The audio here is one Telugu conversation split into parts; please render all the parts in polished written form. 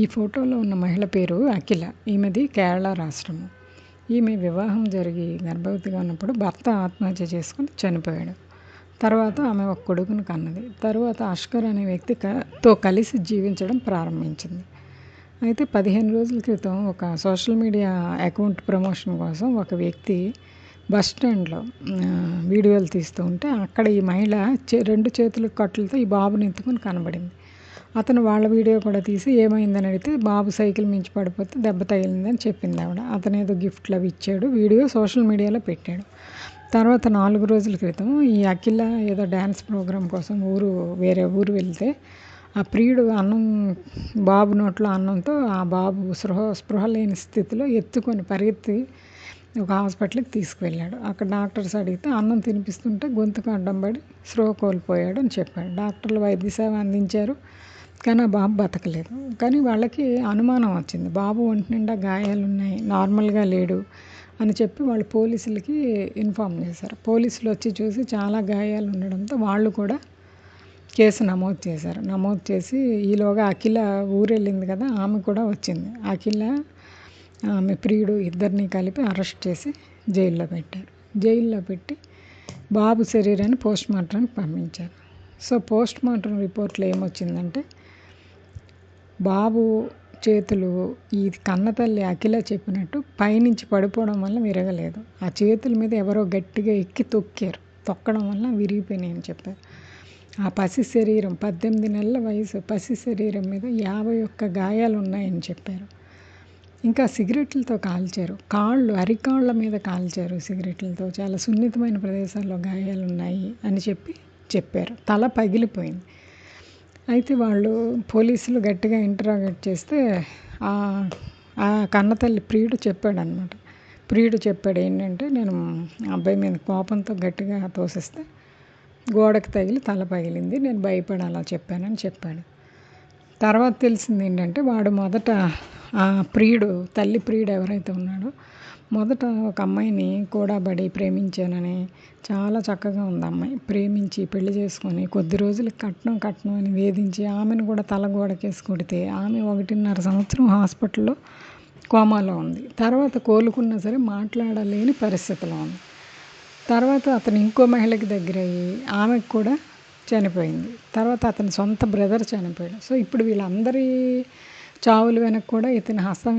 ఈ ఫోటోలో ఉన్న మహిళ పేరు అఖిల. ఈమెది కేరళ రాష్ట్రము. ఈమె వివాహం జరిగి గర్భవతిగా ఉన్నప్పుడు భర్త ఆత్మహత్య చేసుకుని చనిపోయాడు. తర్వాత ఆమె ఒక కొడుకును కన్నది. తర్వాత అష్కర్ అనే వ్యక్తితో కలిసి జీవించడం ప్రారంభించింది. అయితే 15 రోజుల క్రితం ఒక సోషల్ మీడియా అకౌంట్ ప్రమోషన్ కోసం ఒక వ్యక్తి బస్ స్టాండ్లో వీడియోలు తీస్తూ ఉంటే అక్కడ ఈ మహిళ 2 చేతుల కట్టులతో ఈ బాబుని ఎత్తుకుని కనబడింది. అతను వాళ్ళ వీడియో కూడా తీసి ఏమైందని అడిగితే బాబు సైకిల్ మించి పడిపోతే దెబ్బ తగిలిందని చెప్పింది ఆవిడ. అతను ఏదో గిఫ్ట్లు అవి ఇచ్చాడు. వీడియో సోషల్ మీడియాలో పెట్టాడు. తర్వాత 4 రోజుల క్రితం ఈ అఖిల ఏదో డ్యాన్స్ ప్రోగ్రాం కోసం వేరే ఊరు వెళ్తే ఆ ప్రియుడు బాబు నోట్లో అన్నంతో ఆ బాబు స్పృహ లేని స్థితిలో ఎత్తుకొని పరిగెత్తి ఒక హాస్పిటల్కి తీసుకువెళ్ళాడు. అక్కడ డాక్టర్స్ అడిగితే అన్నం తినిపిస్తుంటే గొంతుకు అడ్డం పడి స్పృహ కోల్పోయాడు అని చెప్పాడు. డాక్టర్లు వైద్య సేవ అందించారు, కానీ ఆ బాబు బతకలేదు. కానీ వాళ్ళకి అనుమానం వచ్చింది, బాబు ఒంటి నిండా గాయాలు ఉన్నాయి, నార్మల్గా లేడు అని చెప్పి వాళ్ళు పోలీసులకి ఇన్ఫామ్ చేశారు. పోలీసులు వచ్చి చూసి చాలా గాయాలు ఉండడంతో వాళ్ళు కూడా కేసు నమోదు చేశారు. నమోదు చేసి ఈలోగా అఖిల ఊరెళ్ళింది కదా, ఆమె కూడా వచ్చింది. అఖిల ఆమె ప్రియుడు ఇద్దరిని కలిపి అరెస్ట్ చేసి జైల్లో పెట్టారు. జైల్లో పెట్టి బాబు శరీరాన్ని పోస్ట్మార్టంకి పంపించారు. సో పోస్ట్మార్టం రిపోర్ట్లో ఏమొచ్చిందంటే బాబు చేతులు ఈ కన్నతల్లి అఖిల చెప్పినట్టు పైనుంచి పడిపోవడం వల్ల విరగలేదు. ఆ చేతుల మీద ఎవరో గట్టిగా ఎక్కి తొక్కడం వల్ల విరిగిపోయినాయని చెప్పారు. ఆ పసి శరీరం 18 నెలల వయసు పసి శరీరం మీద 51 గాయాలు ఉన్నాయని చెప్పారు. ఇంకా సిగరెట్లతో కాల్చారు, అరికాళ్ళ మీద కాల్చారు సిగరెట్లతో. చాలా సున్నితమైన ప్రదేశాల్లో గాయాలు ఉన్నాయి అని చెప్పారు. తల పగిలిపోయింది. అయితే వాళ్ళు పోలీసులు గట్టిగా ఇంటరాగేట్ చేస్తే ఆ కన్నతల్లి ప్రియుడు చెప్పాడు ఏంటంటే, నేను అబ్బాయి మీద కోపంతో గట్టిగా తోసేస్తే గోడకు తగిలి తల పగిలింది, నేను భయపడి అలా చెప్పానని చెప్పాడు. తర్వాత తెలిసింది ఏంటంటే వాడు మొదట ఆ తల్లి ప్రియుడు ఎవరైతే ఉన్నాడో మొదట ఒక అమ్మాయిని కూడబడి ప్రేమించానని, చాలా చక్కగా ఉంది అమ్మాయి, ప్రేమించి పెళ్లి చేసుకొని కొద్ది రోజులకి కట్నం అని వేధించి ఆమెను కూడా తల గోడకేసి కొడితే ఆమె 1.5 సంవత్సరం హాస్పిటల్లో కోమాలో ఉంది. తర్వాత కోలుకున్నా సరే మాట్లాడలేని పరిస్థితిలో ఉంది. తర్వాత అతను ఇంకో మహిళకి దగ్గరయ్యి ఆమెకు కూడా చనిపోయింది. తర్వాత అతని సొంత బ్రదర్ చనిపోయాడు. సో ఇప్పుడు వీళ్ళందరి చావులు వెనక కూడా ఇతని హస్తం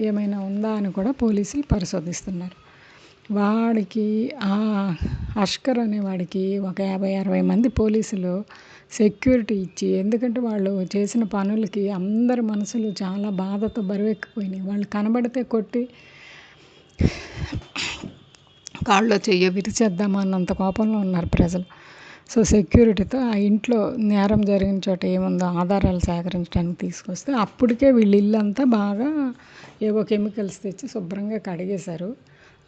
ఏమైనా ఉందా అని కూడా పోలీసులు పరిశోధిస్తున్నారు. వాడికి అష్కర్ అనేవాడికి ఒక 50-60 మంది పోలీసులు సెక్యూరిటీ ఇచ్చి, ఎందుకంటే వాళ్ళు చేసిన పనులకి అందరి మనసులు చాలా బాధతో బరువెక్కిపోయినాయి. వాళ్ళు కనబడితే కొట్టి కాళ్ళలో చెయ్యి విరిచేద్దామా అన్నంత కోపంలో ఉన్నారు ప్రజలు. సో సెక్యూరిటీతో ఆ ఇంట్లో నేరం జరిగిన చోట ఏముందో ఆధారాలు సేకరించడానికి తీసుకొస్తే అప్పటికే వీళ్ళు ఇల్లంతా బాగా ఏవో కెమికల్స్ తెచ్చి శుభ్రంగా కడిగేశారు.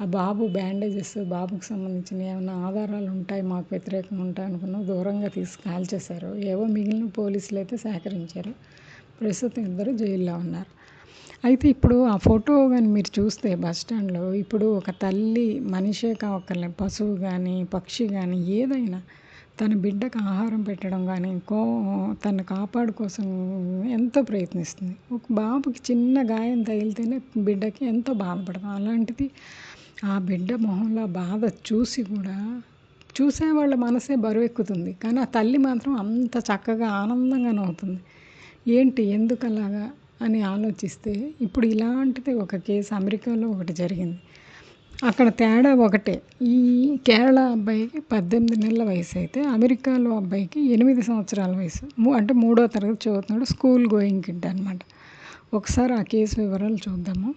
ఆ బాబు బ్యాండేజెస్, బాబుకి సంబంధించిన ఏమైనా ఆధారాలు ఉంటాయి, మాకు వ్యతిరేకంగా ఉంటాయి అనుకున్నాం, దూరంగా తీసి కాల్చేశారు. ఏవో మిగిలిన పోలీసులు అయితే సేకరించారు. ప్రస్తుతం ఇద్దరు జైల్లో ఉన్నారు. అయితే ఇప్పుడు ఆ ఫోటో కానీ మీరు చూస్తే బస్ స్టాండ్లో, ఇప్పుడు ఒక తల్లి మనిషే కావక్కర్లే, పశువు కానీ పక్షి కానీ ఏదైనా తన బిడ్డకు ఆహారం పెట్టడం కానీ తన కాపాడు కోసం ఎంతో ప్రయత్నిస్తుంది. ఒక బాబుకి చిన్న గాయం తగిలితేనే బిడ్డకి ఎంతో బాధపడతాం. అలాంటిది ఆ బిడ్డ మొహంలో బాధ చూసి కూడా చూసేవాళ్ళ మనసే బరువెక్కుతుంది, కానీ ఆ తల్లి మాత్రం అంత చక్కగా ఆనందంగా నవ్వుతుంది. ఏంటి ఎందుకు అలాగా అని ఆలోచిస్తే ఇప్పుడు ఇలాంటిది ఒక కేసు అమెరికాలో ఒకటి జరిగింది. అక్కడ తేడా ఒకటే, ఈ కేరళ అబ్బాయికి 18 నెలల వయసు అయితే అమెరికాలో అబ్బాయికి 8 సంవత్సరాల వయసు, అంటే 3వ తరగతి చదువుతున్నాడు, స్కూల్ గోయింగ్ కిడ్ అనమాట. ఒకసారి ఆ కేసు వివరాలు చూద్దాము.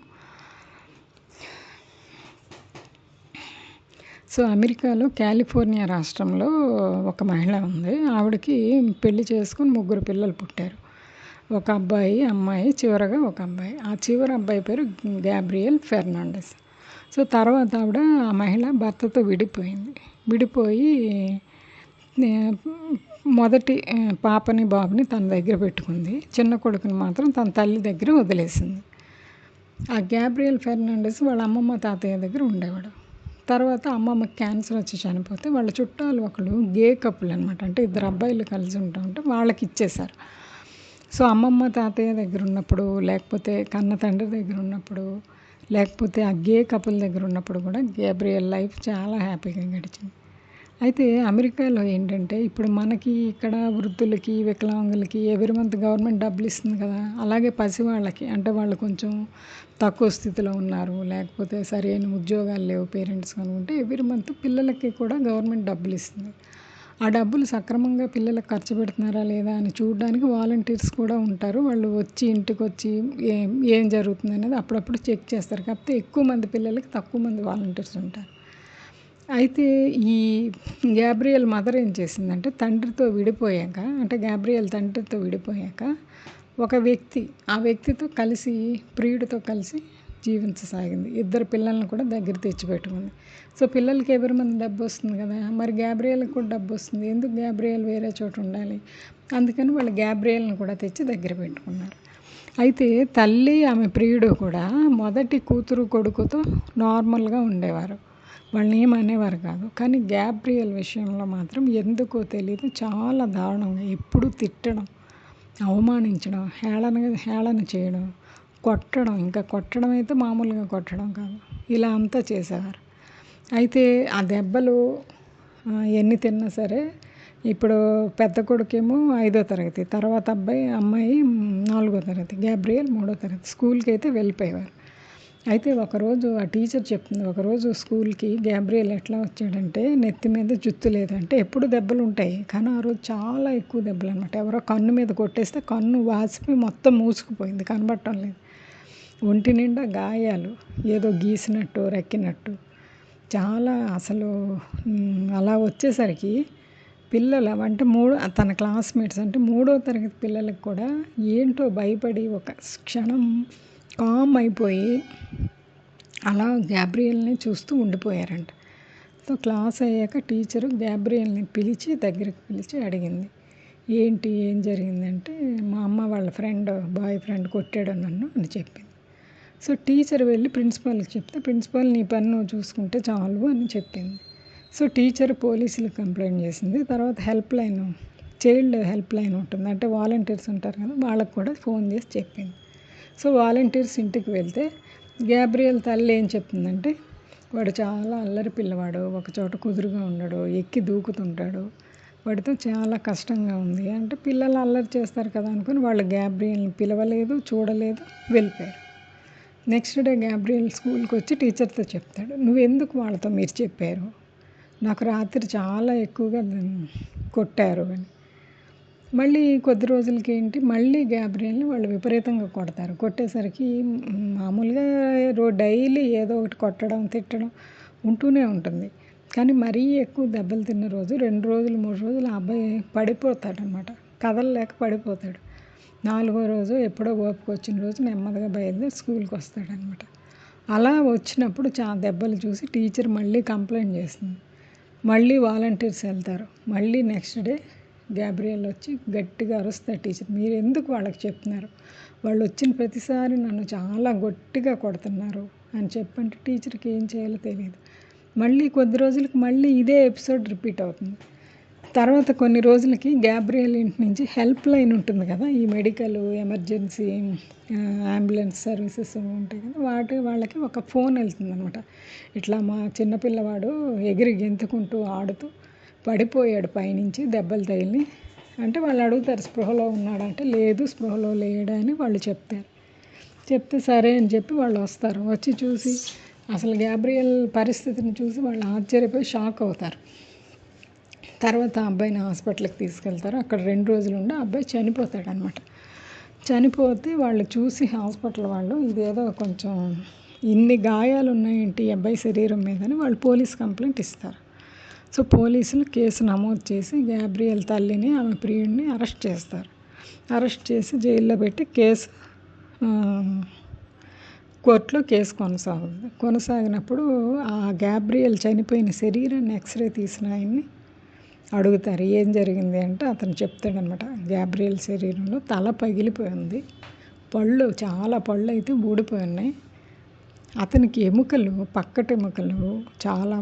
సో అమెరికాలో కాలిఫోర్నియా రాష్ట్రంలో ఒక మహిళ ఉంది. ఆవిడకి పెళ్లి చేసుకుని 3 పిల్లలు పుట్టారు. ఒక అబ్బాయి, అమ్మాయి, చివరగా ఒక అబ్బాయి. ఆ చివరి అబ్బాయి పేరు గ్యాబ్రియల్ ఫెర్నాండెస్. సో తర్వాత ఆ మహిళ భర్తతో విడిపోయి మొదటి పాపని బాబుని తన దగ్గర పెట్టుకుంది. చిన్న కొడుకుని మాత్రం తన తల్లి దగ్గర వదిలేసింది. ఆ గ్యాబ్రియల్ ఫెర్నాండెస్ వాళ్ళ అమ్మమ్మ తాతయ్య దగ్గర ఉండేవాడు. తర్వాత అమ్మమ్మకి క్యాన్సర్ వచ్చి చనిపోతే వాళ్ళ చుట్టాలు ఒకళ్ళు గే కపుల్ అనమాట, అంటే 2 అబ్బాయిలు కలిసి ఉంటే వాళ్ళకి ఇచ్చేశారు. సో అమ్మమ్మ తాతయ్య దగ్గర ఉన్నప్పుడు, లేకపోతే కన్న తండ్రి దగ్గర ఉన్నప్పుడు, లేకపోతే ఆ గే కపుల్ దగ్గర ఉన్నప్పుడు కూడా గ్యాబ్రియల్ లైఫ్ చాలా హ్యాపీగా గడిచింది. అయితే అమెరికాలో ఏంటంటే ఇప్పుడు మనకి ఇక్కడ వృద్ధులకి, వికలాంగులకి ఎవ్రీ మంత్ గవర్నమెంట్ డబ్బులు ఇస్తుంది కదా! అలాగే పసివాళ్ళకి అంటే వాళ్ళు కొంచెం తక్కువ స్థితిలో ఉన్నారు, లేకపోతే సరైన ఉద్యోగాలు లేవు పేరెంట్స్ అనుకుంటే ఎవ్రీ మంత్ పిల్లలకి కూడా గవర్నమెంట్ డబ్బులు ఇస్తుంది. ఆ డబ్బులు సక్రమంగా పిల్లలకు ఖర్చు పెడుతున్నారా లేదా అని చూడడానికి వాలంటీర్స్ కూడా ఉంటారు. వాళ్ళు వచ్చి ఇంటికొచ్చి ఏం జరుగుతుంది అనేది అప్పుడప్పుడు చెక్ చేస్తారు. కాకపోతే ఎక్కువ మంది పిల్లలకి తక్కువ మంది వాలంటీర్స్ ఉంటారు. అయితే ఈ గ్యాబ్రియల్ మదర్ ఏం చేసిందంటే తండ్రితో విడిపోయాక, అంటే గ్యాబ్రియల్ తండ్రితో విడిపోయాక ఒక వ్యక్తి, ఆ వ్యక్తితో కలిసి ప్రియుడితో కలిసి జీవించసాగింది. ఇద్దరు పిల్లల్ని కూడా దగ్గర తెచ్చిపెట్టుకుంది. సో పిల్లలకి ఎవరి మంది డబ్బు వస్తుంది కదా, మరి గ్యాబ్రియల్కి కూడా డబ్బు వస్తుంది. ఎందుకు గ్యాబ్రియల్ వేరే చోట ఉండాలి? అందుకని వాళ్ళు గ్యాబ్రియల్ని కూడా తెచ్చి దగ్గర పెట్టుకున్నారు. అయితే తల్లి ఆమె ప్రియుడు కూడా మొదటి కూతురు కొడుకుతో నార్మల్గా ఉండేవారు, వాళ్ళని ఏమనేవారు కాదు. కానీ గ్యాబ్రియల్ విషయంలో మాత్రం ఎందుకో తెలియదు చాలా దారుణంగా ఎప్పుడు తిట్టడం, అవమానించడం, హేళన చేయడం, కొట్టడం, ఇంకా కొట్టడం అయితే మామూలుగా కొట్టడం కాదు, ఇలా అంతా చేసేవారు. అయితే ఆ దెబ్బలు ఎన్ని తిన్నా సరే ఇప్పుడు పెద్ద కొడుకేమో 5వ తరగతి, తర్వాత అమ్మాయి 4వ తరగతి, గ్యాబ్రియల్ 3వ తరగతి. స్కూల్కి అయితే వెళ్ళిపోయేవారు. అయితే ఒకరోజు ఆ టీచర్ చెప్తుంది, ఒకరోజు స్కూల్కి గ్యాబ్రియల్ ఎట్లా వచ్చాడంటే నెత్తి మీద జుత్తు లేదంటే ఎప్పుడు దెబ్బలు ఉంటాయి, కానీ ఆ రోజు చాలా ఎక్కువ దెబ్బలు అనమాట. ఎవరో కన్ను మీద కొట్టేస్తే కన్ను వాసిపోయి మొత్తం మూసుకుపోయింది, కనబడటం లేదు. ఒంటి నిండా గాయాలు, ఏదో గీసినట్టు రెక్కినట్టు చాలా అసలు. అలా వచ్చేసరికి పిల్లలు అంటే తన క్లాస్మేట్స్ అంటే 3వ తరగతి పిల్లలకు కూడా ఏంటో భయపడి ఒక క్షణం కామ్ అయిపోయి అలా గ్యాబ్రియల్ని చూస్తూ ఉండిపోయారంట. సో క్లాస్ అయ్యాక టీచరు గ్యాబ్రియల్ని దగ్గరికి పిలిచి అడిగింది, ఏం జరిగిందంటే మా అమ్మ వాళ్ళ బాయ్ ఫ్రెండ్ కొట్టాడు నన్ను అని చెప్పింది. సో టీచర్ వెళ్ళి ప్రిన్సిపాల్కి చెప్తే ప్రిన్సిపాల్ నీ పని నువ్వు చూసుకుంటే చాలు అని చెప్పింది. సో టీచర్ పోలీసులకు కంప్లైంట్ చేసింది. తర్వాత చైల్డ్ హెల్ప్ లైన్ ఉంటుంది, అంటే వాలంటీర్స్ ఉంటారు కదా, వాళ్ళకు కూడా ఫోన్ చేసి చెప్పింది. సో వాలంటీర్స్ ఇంటికి వెళ్తే గ్యాబ్రియల్ తల్లి ఏం చెప్తుందంటే వాడు చాలా అల్లరి పిల్లవాడు, ఒకచోట కుదురుగా ఉండడు, ఎక్కి దూకుతుంటాడు, వాడితో చాలా కష్టంగా ఉంది అంటే పిల్లలు అల్లరి చేస్తారు కదా అనుకుని వాళ్ళు గ్యాబ్రియల్ని పిలవలేదు, చూడలేదు, వెళ్ళిపోయారు. నెక్స్ట్ డే గ్యాబ్రియల్ స్కూల్కి వచ్చి టీచర్తో చెప్తాడు, నువ్వెందుకు వాళ్ళతో మీరు చెప్పారు, నాకు రాత్రి చాలా ఎక్కువగా కొట్టారు అని. మళ్ళీ కొద్ది రోజులకి మళ్ళీ గ్యాబ్రియల్ని వాళ్ళు విపరీతంగా కొడతారు. కొట్టేసరికి మామూలుగా డైలీ ఏదో ఒకటి కొట్టడం, తిట్టడం ఉంటూనే ఉంటుంది. కానీ మరీ ఎక్కువ దెబ్బలు తిన్న రోజు 2 రోజులు 3 రోజులు ఆ అబ్బాయి పడిపోతాడనమాట, కదలలేక పడిపోతాడు. 4వ రోజు ఎప్పుడో ఓపిక వచ్చిన రోజు నెమ్మదిగా బయలుదేరి స్కూల్కి వస్తాడనమాట. అలా వచ్చినప్పుడు దెబ్బలు చూసి టీచర్ మళ్ళీ కంప్లైంట్ చేస్తుంది. మళ్ళీ వాలంటీర్స్ వెళ్తారు. మళ్ళీ నెక్స్ట్ డే గ్యాబ్రియల్ వచ్చి గట్టిగా అరుస్తాడు టీచర్, మీరు ఎందుకు వాళ్ళకి చెప్తున్నారు, వాళ్ళు వచ్చిన ప్రతిసారి నన్ను చాలా గట్టిగా కొడుతున్నారు అని చెప్పంటే టీచర్కి ఏం చేయాలో తెలియదు. మళ్ళీ కొద్ది రోజులకి మళ్ళీ ఇదే ఎపిసోడ్ రిపీట్ అవుతుంది. తర్వాత కొన్ని రోజులకి గ్యాబ్రియల్ ఇంటి నుంచి హెల్ప్ లైన్ ఉంటుంది కదా, ఈ మెడికల్ ఎమర్జెన్సీ అంబులెన్స్ సర్వీసెస్ ఉంటాయి కదా, వాళ్ళకి ఒక ఫోన్ వెళ్తుంది అనమాట. ఇట్లా మా చిన్నపిల్లవాడు ఎగిరి గెంతుకుంటూ ఆడుతూ పడిపోయాడు పైనుంచి దెబ్బలు తగిలి అంటే వాళ్ళు అడుగుతారు స్పృహలో ఉన్నాడంటే లేదు స్పృహలో లేడని వాళ్ళు చెప్తే సరే అని చెప్పి వాళ్ళు వస్తారు. వచ్చి చూసి అసలు గ్యాబ్రియల్ పరిస్థితిని చూసి వాళ్ళు ఆశ్చర్యపోయి షాక్ అవుతారు. తర్వాత అబ్బాయిని హాస్పిటల్కి తీసుకెళ్తారు. అక్కడ 2 రోజులు ఉండి ఆ అబ్బాయి చనిపోతాడనమాట. చనిపోతే వాళ్ళు చూసి హాస్పిటల్ వాళ్ళు ఇదేదో కొంచెం ఇన్ని గాయాలు ఉన్నాయేంటి ఈ అబ్బాయి శరీరం మీదని వాళ్ళు పోలీస్ కంప్లైంట్ ఇస్తారు. సో పోలీసులు కేసు నమోదు చేసి గ్యాబ్రియల్ తల్లిని ఆమె ప్రియుడిని అరెస్ట్ చేస్తారు. అరెస్ట్ చేసి జైల్లో పెట్టి కోర్టులో కేసు కొనసాగినప్పుడు ఆ గ్యాబ్రియల్ చనిపోయిన శరీరాన్ని ఎక్స్రే తీసిన ఆయన్ని అడుగుతారు ఏం జరిగింది అంటే అతను చెప్తాడనమాట, గ్యాబ్రియల్ శరీరంలో తల పగిలిపోయింది, చాలా పళ్ళు అయితే ఊడిపోయి ఉన్నాయి, అతనికి ఎముకలు పక్కటి ఎముకలు చాలా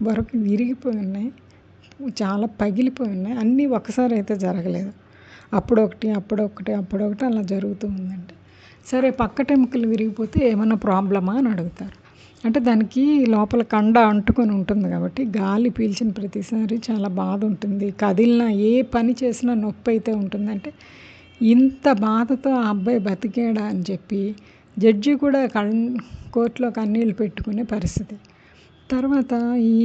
వరకు విరిగిపోయి ఉన్నాయి, చాలా పగిలిపోయి ఉన్నాయి, అన్నీ ఒకసారి అయితే జరగలేదు, అప్పుడొకటి అలా జరుగుతూ ఉందండి. సరే పక్కట ఎముకలు విరిగిపోతే ఏమన్నా ప్రాబ్లమా అని అడుగుతారు. అంటే దానికి లోపల కండ అంటుకొని ఉంటుంది కాబట్టి గాలి పీల్చిన ప్రతిసారి చాలా బాధ ఉంటుంది. కదిలినా ఏ పని చేసినా నొప్పి అయితే ఉంటుందంటే ఇంత బాధతో ఆ అబ్బాయి బతికాడా అని చెప్పి జడ్జి కూడా కోర్టులో కన్నీళ్ళు పెట్టుకునే పరిస్థితి. తర్వాత ఈ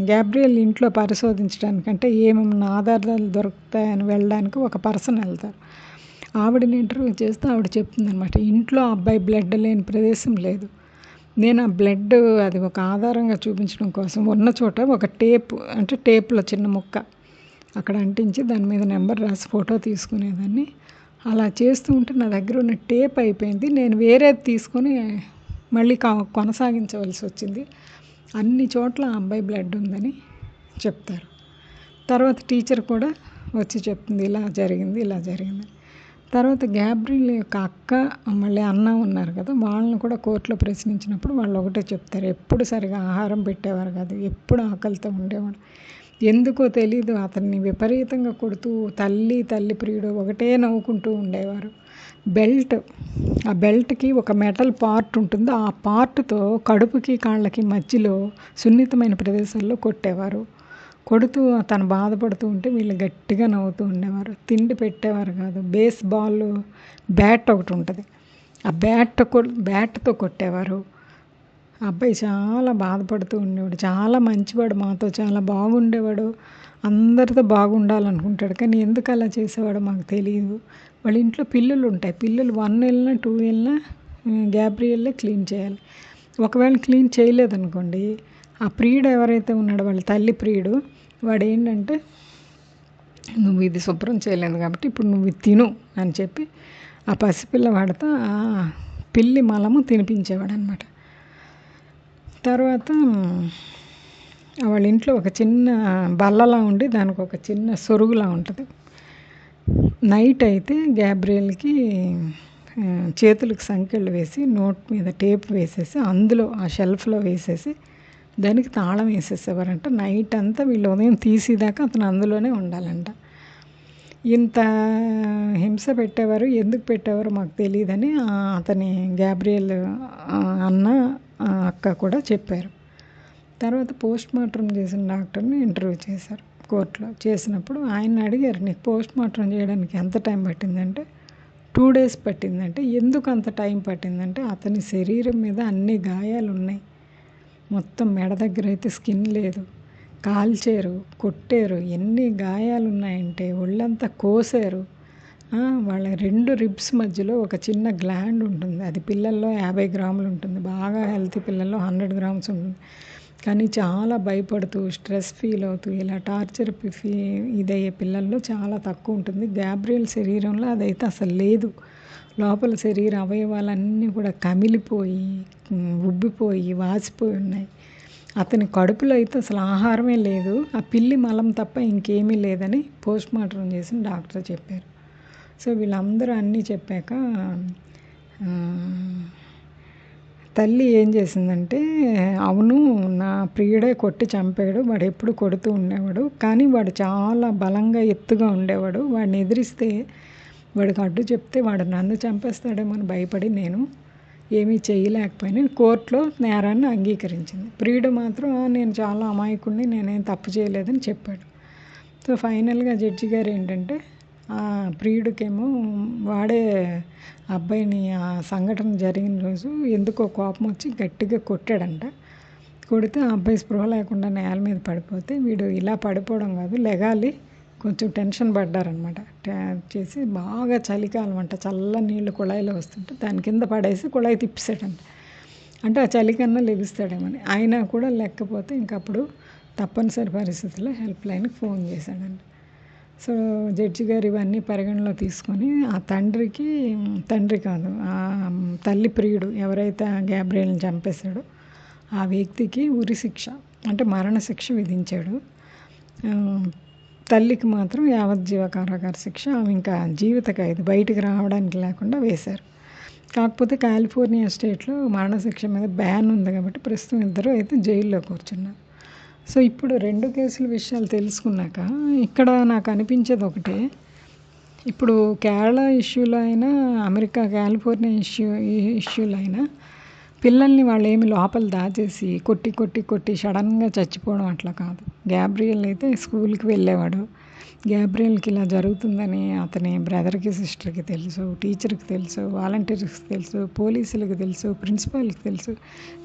గ్యాబ్రియల్ ఇంట్లో పరిశోధించడానికంటే ఏమేమన్నా ఆధారాలు దొరుకుతాయని వెళ్ళడానికి ఒక పర్సన్ వెళ్తారు. ఆవిడని ఇంటర్వ్యూ చేస్తే ఆవిడ చెప్తుందనమాట, ఇంట్లో అబ్బాయి బ్లడ్ లేని ప్రదేశం లేదు. నేను ఆ బ్లడ్ అది ఒక ఆధారంగా చూపించడం కోసం ఉన్న చోట ఒక టేప్లో చిన్న ముక్క అక్కడ అంటించి దాని మీద నెంబర్ రాసి ఫోటో తీసుకునేదాన్ని. అలా చేస్తూ ఉంటే నా దగ్గర ఉన్న టేప్ అయిపోయింది. నేను వేరేది తీసుకొని మళ్ళీ కొనసాగించవలసి వచ్చింది. అన్ని చోట్ల ఆ అబ్బాయి బ్లడ్ ఉందని చెప్తారు. తర్వాత టీచర్ కూడా వచ్చి చెప్తుంది, ఇలా జరిగింది. తర్వాత గ్యాబ్రియల్ యొక్క అక్క మళ్ళీ అన్న ఉన్నారు కదా, వాళ్ళని కూడా కోర్టులో ప్రశ్నించినప్పుడు వాళ్ళు ఒకటే చెప్తారు, ఎప్పుడు సరిగా ఆహారం పెట్టేవారు కాదు, ఎప్పుడు ఆకలితో ఉండేవాడు. ఎందుకో తెలీదు అతన్ని విపరీతంగా కొడుతూ తల్లి ప్రియుడు ఒకటే నవ్వుకుంటూ ఉండేవారు. ఆ బెల్ట్కి ఒక మెటల్ పార్ట్ ఉంటుంది. ఆ పార్ట్తో కడుపుకి కాళ్ళకి మధ్యలో సున్నితమైన ప్రదేశాల్లో కొట్టేవారు. కొడుతూ తను బాధపడుతూ ఉంటే వీళ్ళు గట్టిగా నవ్వుతూ ఉండేవారు. తిండి పెట్టేవారు కాదు. బేస్బాల్ బ్యాట్ ఒకటి ఉంటుంది, ఆ బ్యాట్తో కొట్టేవారు. అబ్బాయి చాలా బాధపడుతూ ఉండేవాడు. చాలా మంచివాడు, మాతో చాలా బాగుండేవాడు, అందరితో బాగుండాలనుకుంటాడు. కానీ ఎందుకు అలా చేసేవాడో మాకు తెలియదు. వాళ్ళ ఇంట్లో పిల్లులు ఉంటాయి. పిల్లులు 1 వెళ్ళినా 2 వెళ్ళినా గ్యాబ్రియల్లే క్లీన్ చేయాలి. ఒకవేళ క్లీన్ చేయలేదనుకోండి, ఆ ప్రియుడు ఎవరైతే ఉన్నాడో వాళ్ళ తల్లి ప్రియుడు, వాడు ఏంటంటే నువ్వు ఇది శుభ్రం చేయలేదు కాబట్టి ఇప్పుడు నువ్వు ఇది తిను అని చెప్పి ఆ పసిపిల్లవాడితో ఆ పిల్లి మలము తినిపించేవాడు అనమాట. తర్వాత వాళ్ళ ఇంట్లో ఒక చిన్న బల్లలా ఉండి దానికి ఒక చిన్న సొరుగులా ఉంటుంది. నైట్ అయితే గ్యాబ్రియల్కి చేతులకు సంకెళ్ళు వేసి నోట్ మీద టేప్ వేసేసి అందులో ఆ షెల్ఫ్లో వేసేసి దానికి తాళం వేసేసేవారంట. నైట్ అంతా వీళ్ళు ఉదయం తీసేదాకా అతను అందులోనే ఉండాలంట. ఇంత హింస పెట్టేవారు, ఎందుకు పెట్టేవారో మాకు తెలియదని అతని గ్యాబ్రియల్ అన్న అక్క కూడా చెప్పారు. తర్వాత పోస్ట్ మార్టం చేసిన డాక్టర్ని ఇంటర్వ్యూ చేశారు కోర్టులో. చేసినప్పుడు ఆయన అడిగారు, నీకు పోస్ట్ మార్టం చేయడానికి ఎంత టైం పట్టిందంటే 2 days పట్టిందంటే, ఎందుకు అంత టైం పట్టిందంటే అతని శరీరం మీద అన్ని గాయాలు ఉన్నాయి. మొత్తం మెడ దగ్గర అయితే స్కిన్ లేదు, కాల్చారు, కొట్టారు, ఎన్ని గాయాలు ఉన్నాయంటే ఒళ్ళంతా కోసారు. వాళ్ళ 2 ribs మధ్యలో ఒక చిన్న గ్లాండ్ ఉంటుంది, అది పిల్లల్లో 50 గ్రాములు ఉంటుంది, బాగా హెల్తీ పిల్లల్లో 100 grams ఉంటుంది. కానీ చాలా భయపడుతూ స్ట్రెస్ ఫీల్ అవుతూ ఇలా టార్చర్ ఇదయ్యే పిల్లల్లో చాలా తక్కువ ఉంటుంది. గ్యాబ్రియల్ శరీరంలో అదైతే అసలు లేదు. లోపల శరీర అవయవాలన్నీ కూడా కమిలిపోయి ఉబ్బిపోయి వాసిపోయి ఉన్నాయి. అతని కడుపులో అయితే అసలు ఆహారమే లేదు, ఆ పిల్లి మలం తప్ప ఇంకేమీ లేదని పోస్ట్ మార్టం చేసిన డాక్టర్ చెప్పారు. సో వీళ్ళందరూ అన్నీ చెప్పాక తల్లి ఏం చేసిందంటే, అవును నా ప్రియుడే కొట్టి చంపాడు, వాడు ఎప్పుడు కొడుతూ ఉండేవాడు, కానీ వాడు చాలా బలంగా ఎత్తుగా ఉండేవాడు, వాడిని ఎదిరిస్తే వాడికి అడ్డు చెప్తే వాడు నన్ను చంపేస్తాడేమో అని భయపడి నేను ఏమీ చేయలేకపోయినా కోర్టులో నేరాన్ని అంగీకరించింది. ప్రియుడు మాత్రం నేను చాలా అమాయకుడిని, నేనేం తప్పు చేయలేదని చెప్పాడు. సో ఫైనల్గా జడ్జి గారు ఏంటంటే, ఆ ప్రియుడికేమో వాడే అబ్బాయిని ఆ సంఘటన జరిగిన రోజు ఎందుకో కోపం వచ్చి గట్టిగా కొట్టాడంట. కొడితే ఆ అబ్బాయి స్పృహ లేకుండా నేల మీద పడిపోతే వీడు ఇలా పడిపోవడం కాదు, లెగాలి, కొంచెం టెన్షన్ పడ్డారనమాట. చేసి బాగా చలికాలం అంట, చల్ల నీళ్ళు కుళాయిలో వస్తుంటే దాని కింద పడేసి కుళాయి తిప్పేసాడంట. అంటే ఆ చలికన్నా లెగుస్తాడేమని. అయినా కూడా లేకపోతే ఇంకప్పుడు తప్పనిసరి పరిస్థితుల్లో హెల్ప్ లైన్కి ఫోన్ చేశాడంట. సో జడ్జి గారు ఇవన్నీ పరిగణలో తీసుకొని ఆ తండ్రి కాదు, ఆ తల్లి ప్రియుడు ఎవరైతే ఆ గ్యాబ్రియల్ని చంపేశాడో ఆ వ్యక్తికి ఉరిశిక్ష అంటే మరణశిక్ష విధించాడు. తల్లికి మాత్రం యావజ్జీవ కారాగార శిక్ష, ఆమె ఇంకా జీవిత ఖైదు, బయటికి రావడానికి లేకుండా వేశారు. కాకపోతే కాలిఫోర్నియా స్టేట్లో మరణశిక్ష మీద బ్యాన్ ఉంది కాబట్టి ప్రస్తుతం ఇద్దరు అయితే జైల్లో కూర్చున్నారు. సో ఇప్పుడు 2 కేసుల విషయాలు తెలుసుకున్నాక ఇక్కడ నాకు అనిపించేది ఒకటే, ఇప్పుడు కేరళ ఇష్యూలో అయినా, అమెరికా కాలిఫోర్నియా ఇష్యూలో అయినా పిల్లల్ని వాళ్ళు ఏమి లోపల దాచేసి కొట్టి కొట్టి కొట్టి సడన్గా చచ్చిపోవడం అట్లా కాదు. గ్యాబ్రియల్ అయితే స్కూల్కి వెళ్ళేవాడు. గ్యాబ్రియల్కి ఇలా జరుగుతుందని అతని బ్రదర్కి, సిస్టర్కి తెలుసు, టీచర్కి తెలుసు, వాలంటీర్స్కి తెలుసు, పోలీసులకు తెలుసు, ప్రిన్సిపాల్కి తెలుసు,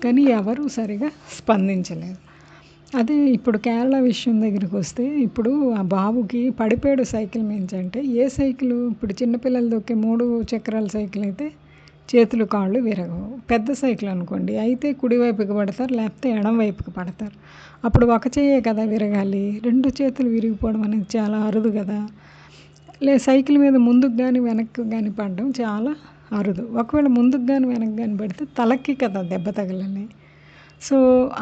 కానీ ఎవరూ సరిగా స్పందించలేదు. అదే ఇప్పుడు కేరళ విషయం దగ్గరికి వస్తే, ఇప్పుడు ఆ బాబుకి పడిపోయాడు సైకిల్ మించి అంటే, ఏ సైకిల్ ఇప్పుడు చిన్నపిల్లలు దొక్కే 3 చక్రాల సైకిల్ అయితే చేతులు కాళ్ళు విరగవు. పెద్ద సైకిల్ అనుకోండి అయితే కుడివైపుకి పడతారు, లేకపోతే ఎడం వైపుకి పడతారు. అప్పుడు ఒక చెయ్యే కదా విరగాలి, 2 చేతులు విరిగిపోవడం అనేది చాలా అరుదు కదా. సైకిల్ మీద ముందుకు కానీ వెనక్కి కానీ పడడం చాలా అరుదు. ఒకవేళ ముందుకు కానీ వెనక్కి కానీ పడితే తలకి కదా దెబ్బ తగలాలి. సో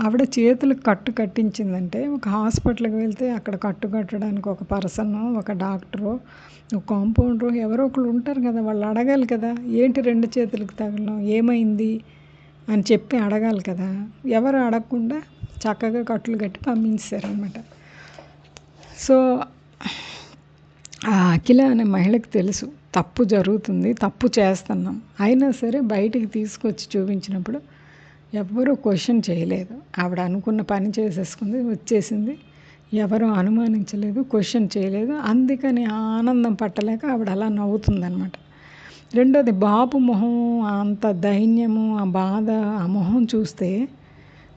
ఆవిడ చేతులకు కట్టు కట్టించిందంటే, ఒక హాస్పిటల్కి వెళ్తే అక్కడ కట్టు కట్టడానికి ఒక పర్సను, ఒక డాక్టరు, ఒక కాంపౌండరు ఎవరో ఒకరు ఉంటారు కదా, వాళ్ళు అడగాలి కదా, ఏంటి 2 చేతులకు తగలడం, ఏమైంది అని చెప్పి అడగాలి కదా. ఎవరు అడగకుండా చక్కగా కట్లు కట్టి పంపించారనమాట. సో ఆ అఖిల అనే మహిళకి తెలుసు తప్పు జరుగుతుంది, తప్పు చేస్తున్నాం, అయినా సరే బయటికి తీసుకొచ్చి చూపించినప్పుడు ఎవ్వరూ క్వశ్చన్ చేయలేదు. ఆవిడ అనుకున్న పని చేసేసుకుంది, వచ్చేసింది, ఎవరు అనుమానించలేదు, క్వశ్చన్ చేయలేదు. అందుకని ఆ ఆనందం పట్టలేక ఆవిడ అలా నవ్వుతుందనమాట. రెండోది బాబు మొహం అంత దైన్యము, ఆ బాధ, ఆ మొహం చూస్తే,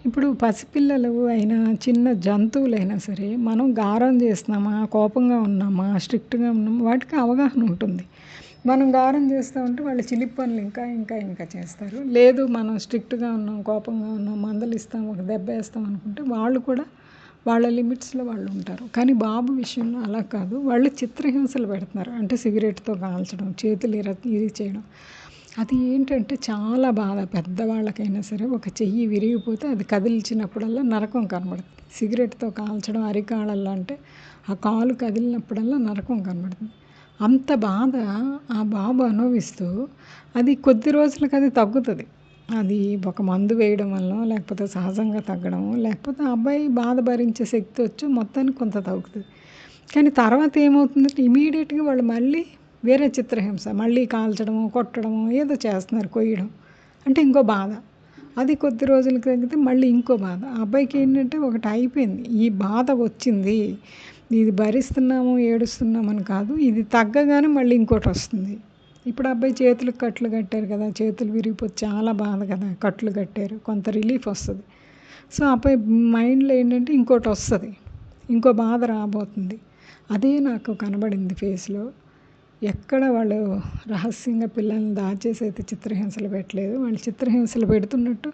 ఇప్పుడు పసిపిల్లలు అయినా చిన్న జంతువులైనా సరే మనం గారం చేస్తున్నామా, కోపంగా ఉన్నామా, స్ట్రిక్ట్గా ఉన్నామా, వాటికి అవగాహన ఉంటుంది. మనం గారం చేస్తూ ఉంటే వాళ్ళు చిలిపి పనులు ఇంకా ఇంకా ఇంకా చేస్తారు. లేదు మనం స్ట్రిక్ట్గా ఉన్నాం, కోపంగా ఉన్నాం, మందలిస్తాం, ఒక దెబ్బ వేస్తాం అనుకుంటే వాళ్ళు కూడా వాళ్ళ లిమిట్స్లో వాళ్ళు ఉంటారు. కానీ బాబు విషయంలో అలా కాదు, వాళ్ళు చిత్రహింసలు పెడుతున్నారు. అంటే సిగరెట్తో కాల్చడం, చేతులు ఇరి చేయడం. అది ఏంటంటే చాలా బాధ. పెద్దవాళ్ళకైనా సరే ఒక చెయ్యి విరిగిపోతే అది కదిలించినప్పుడల్లా నరకం కనబడుతుంది. సిగరెట్తో కాల్చడం అరికాళ్ళల్లో అంటే ఆ కాలు కదిలినప్పుడల్లా నరకం కనబడుతుంది. అంత బాధ ఆ బాబు అనుభవిస్తూ, అది కొద్ది రోజులకు అది తగ్గుతుంది. అది ఒక మందు వేయడం వల్ల, లేకపోతే సహజంగా తగ్గడం, లేకపోతే ఆ అబ్బాయి బాధ భరించే శక్తి వచ్చి మొత్తానికి కొంత తగ్గుతుంది. కానీ తర్వాత ఏమవుతుందంటే ఇమీడియట్గా వాళ్ళు మళ్ళీ వేరే చిత్రహింస, మళ్ళీ కాల్చడము, కొట్టడము, ఏదో చేస్తున్నారు, కొయ్యడం. అంటే ఇంకో బాధ. అది కొద్ది రోజులకి తగ్గితే మళ్ళీ ఇంకో బాధ. ఆ అబ్బాయికి ఏంటంటే ఒకటి అయిపోయింది, ఈ బాధ వచ్చింది, ఇది భరిస్తున్నాము, ఏడుస్తున్నామని కాదు, ఇది తగ్గగానే మళ్ళీ ఇంకోటి వస్తుంది. ఇప్పుడు అబ్బాయి చేతులకు కట్లు కట్టారు కదా, చేతులు విరిగిపోతే చాలా బాధ కదా, కట్లు కట్టారు, కొంత రిలీఫ్ వస్తుంది. సో అబ్బాయి మైండ్లో ఏంటంటే ఇంకోటి వస్తుంది, ఇంకో బాధ రాబోతుంది. అదే నాకు కనబడింది ఫేస్లో. ఎక్కడ వాళ్ళు రహస్యంగా పిల్లల్ని దాచేసి అయితే చిత్రహింసలు పెట్టలేదు. వాళ్ళు చిత్రహింసలు పెడుతున్నట్టు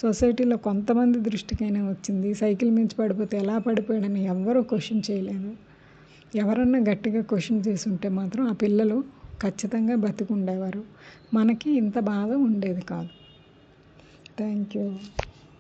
సొసైటీలో కొంతమంది దృష్టికైనా వచ్చింది. సైకిల్ మించి పడిపోతే ఎలా పడిపోయాడని ఎవ్వరూ క్వశ్చన్ చేయలేదు. ఎవరన్నా గట్టిగా క్వశ్చన్ చేసి ఉంటే మాత్రం ఆ పిల్లలు ఖచ్చితంగా బతికుండేవారు, మనకి ఇంత బాధ ఉండేది కాదు. Thank you.